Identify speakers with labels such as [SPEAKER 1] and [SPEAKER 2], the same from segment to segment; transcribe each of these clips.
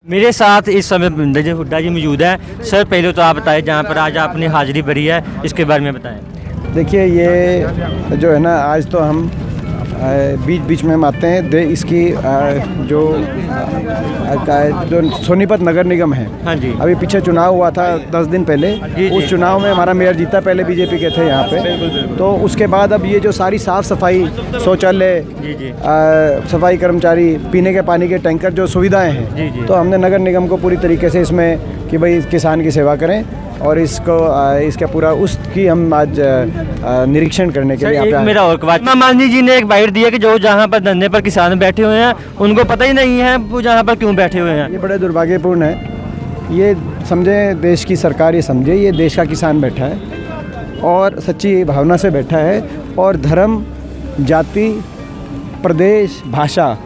[SPEAKER 1] मेरे साथ इस समय रजत हुड्डा जी मौजूद हैं। सर पहले तो आप बताएं जहाँ पर आज आपने हाजिरी भरी है इसके बारे में बताएं।
[SPEAKER 2] देखिए ये जो है ना, आज तो हम बीच बीच में हम आते हैं इसकी जो सोनीपत नगर निगम है। हाँ जी। अभी पीछे चुनाव हुआ था 10 दिन पहले। उस चुनाव में हमारा मेयर जीता, पहले बीजेपी के थे यहाँ पे। तो उसके बाद अब ये जो सारी साफ़ सफाई, शौचालय, सफाई कर्मचारी, पीने के पानी के टैंकर, जो सुविधाएं हैं, तो हमने नगर निगम को पूरी तरीके से इसमें कि भाई किसान की सेवा करें और इसका पूरा उसकी हम आज निरीक्षण करने के लिए यहाँ पे।
[SPEAKER 1] मेरा और महात्मा गांधी जी ने एक बाइट दिया कि जो जहाँ पर धरने पर किसान बैठे हुए हैं उनको पता ही नहीं है वो जहाँ पर क्यों बैठे हुए हैं।
[SPEAKER 2] ये बड़े दुर्भाग्यपूर्ण है। ये समझे, देश की सरकार ये समझे ये देश का किसान बैठा है और सच्ची भावना से बैठा है और धर्म, जाति, प्रदेश, भाषा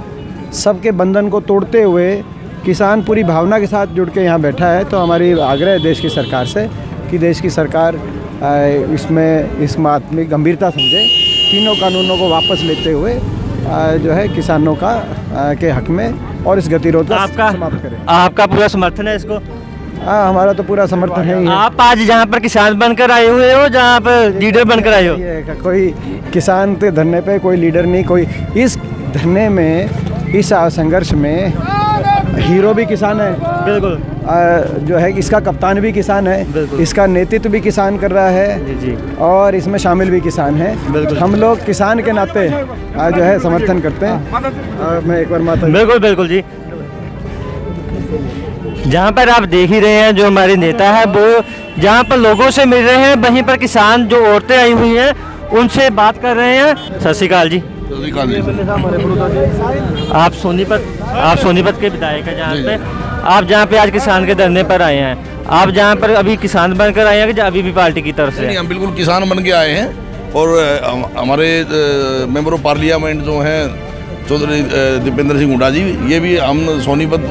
[SPEAKER 2] सबके बंधन को तोड़ते हुए किसान पूरी भावना के साथ जुड़ के यहाँ बैठा है। तो हमारी आग्रह है देश की सरकार से कि देश की सरकार इसमें इस बात में गंभीरता समझे, तीनों कानूनों को वापस लेते हुए जो है किसानों के हक में और इस गतिरोध को समाप्त करें।
[SPEAKER 1] आपका पूरा समर्थन है इसको?
[SPEAKER 2] हाँ, हमारा तो पूरा समर्थन है।
[SPEAKER 1] आप आज जहाँ पर किसान बनकर आए हुए हो, जहाँ पर लीडर बनकर आए हो?
[SPEAKER 2] कोई किसान के धरने पे कोई लीडर नहीं, कोई इस धरने में, इस संघर्ष में हीरो भी किसान है, बिल्कुल, जो है इसका कप्तान भी किसान है, इसका नेतृत्व भी किसान कर रहा है जी। और इसमें शामिल भी किसान है। हम लोग किसान के नाते जो है समर्थन करते हैं। मैं एक बार
[SPEAKER 1] बिल्कुल जी। जहाँ पर आप देख ही रहे हैं जो हमारे नेता है वो जहाँ पर लोगों से मिल रहे हैं, वहीं पर किसान जो औरतें आई हुई हैं उनसे बात कर रहे हैं। सत श्री अकाल जी। आप सोनीपत के विधायक हैं। जहाँ पे आज किसान के धरने पर आए हैं, आप जहाँ पर अभी किसान बनकर आए हैं कि अभी भी पार्टी की तरफ से?
[SPEAKER 3] नहीं, हम बिल्कुल किसान बन के आए हैं और हमारे मेंबर ऑफ पार्लियामेंट जो हैं चौधरी दीपेंद्र सिंह हुड्डा जी, ये भी हम सोनीपत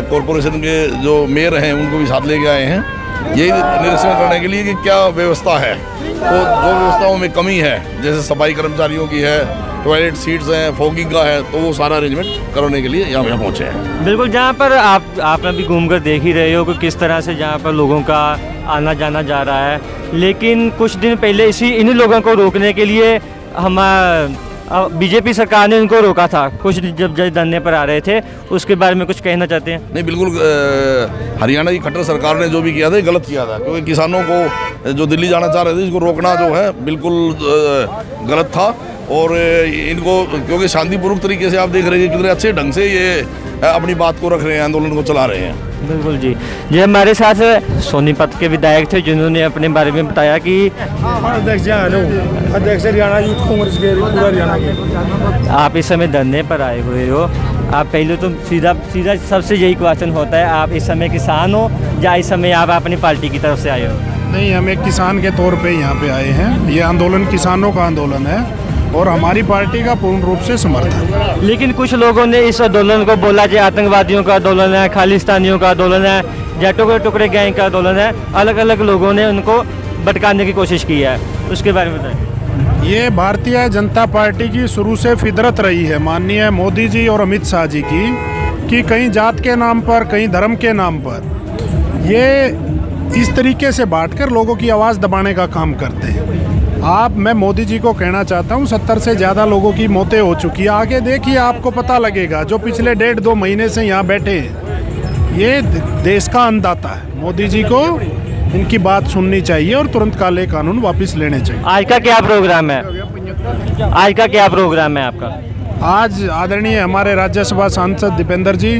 [SPEAKER 3] कॉरपोरेशन के जो मेयर हैं उनको भी साथ लेके आए हैं ये निरीक्षण करने के लिए कि क्या व्यवस्था है। तो जो व्यवस्थाओं में कमी है, जैसे सफाई कर्मचारियों की है, टॉयलेट सीट्स हैं, फॉगिंग का है, तो वो सारा अरेंजमेंट करने के लिए यहाँ पहुँचे हैं।
[SPEAKER 1] बिल्कुल, जहाँ पर आपने भी घूमकर देख ही रहे हो कि किस तरह से जहाँ पर लोगों का आना जाना जा रहा है। लेकिन कुछ दिन पहले इन्हीं लोगों को रोकने के लिए बीजेपी सरकार ने उनको रोका था कुछ जब धरने पर आ रहे थे। उसके बारे में कुछ कहना चाहते हैं?
[SPEAKER 3] नहीं, बिल्कुल हरियाणा की खट्टर सरकार ने जो भी किया था गलत किया था, क्योंकि किसानों को जो दिल्ली जाना चाह रहे थे इसको रोकना जो है बिल्कुल गलत था। और इनको क्योंकि शांतिपूर्वक तरीके से आप देख रहे हैं कितने अच्छे ढंग से ये अपनी बात को रख रहे हैं, आंदोलन को चला रहे हैं।
[SPEAKER 1] बिल्कुल जी। ये हमारे साथ सोनीपत के विधायक थे जिन्होंने अपने बारे में बताया कि
[SPEAKER 4] अध्यक्ष हरियाणा यूथ कांग्रेस के पूरा हरियाणा के।
[SPEAKER 1] आप इस समय धरने पर आए हुए हो। आप पहले तो सीधा सबसे यही क्वेश्चन होता है, आप इस समय किसान हो या इस समय आप अपनी पार्टी की तरफ से आए हो?
[SPEAKER 4] नहीं, हम एक किसान के तौर पे यहाँ पे आए हैं। ये आंदोलन किसानों का आंदोलन है और हमारी पार्टी का पूर्ण रूप से समर्थन।
[SPEAKER 1] लेकिन कुछ लोगों ने इस आंदोलन को बोला कि आतंकवादियों का आंदोलन है, खालिस्तानियों का आंदोलन है, जाटों के टुकड़े गैंग का आंदोलन है। अलग अलग लोगों ने उनको भटकाने की कोशिश की है, उसके बारे में बताएं।
[SPEAKER 4] ये भारतीय जनता पार्टी की शुरू से फितरत रही है, माननीय मोदी जी और अमित शाह जी की, कि कहीं जात के नाम पर, कहीं धर्म के नाम पर ये इस तरीके से बांटकर लोगों की आवाज़ दबाने का काम करते हैं। मैं मोदी जी को कहना चाहता हूँ 70 से ज़्यादा लोगों की मौतें हो चुकी है। आगे देखिए, आपको पता लगेगा। जो पिछले 1.5-2 महीने से यहाँ बैठे हैं ये देश का अन्नदाता है। मोदी जी को इनकी बात सुननी चाहिए और तुरंत काले कानून वापस लेने चाहिए।
[SPEAKER 1] आज का क्या प्रोग्राम है आपका?
[SPEAKER 4] आज आदरणीय हमारे राज्यसभा सांसद दीपेंद्र जी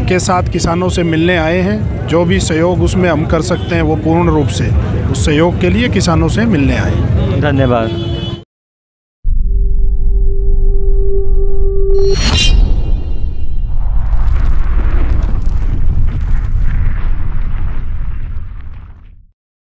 [SPEAKER 4] के साथ किसानों से मिलने आए हैं। जो भी सहयोग उसमें हम कर सकते हैं वो पूर्ण रूप से उस सहयोग के लिए किसानों से मिलने आए।
[SPEAKER 1] धन्यवाद।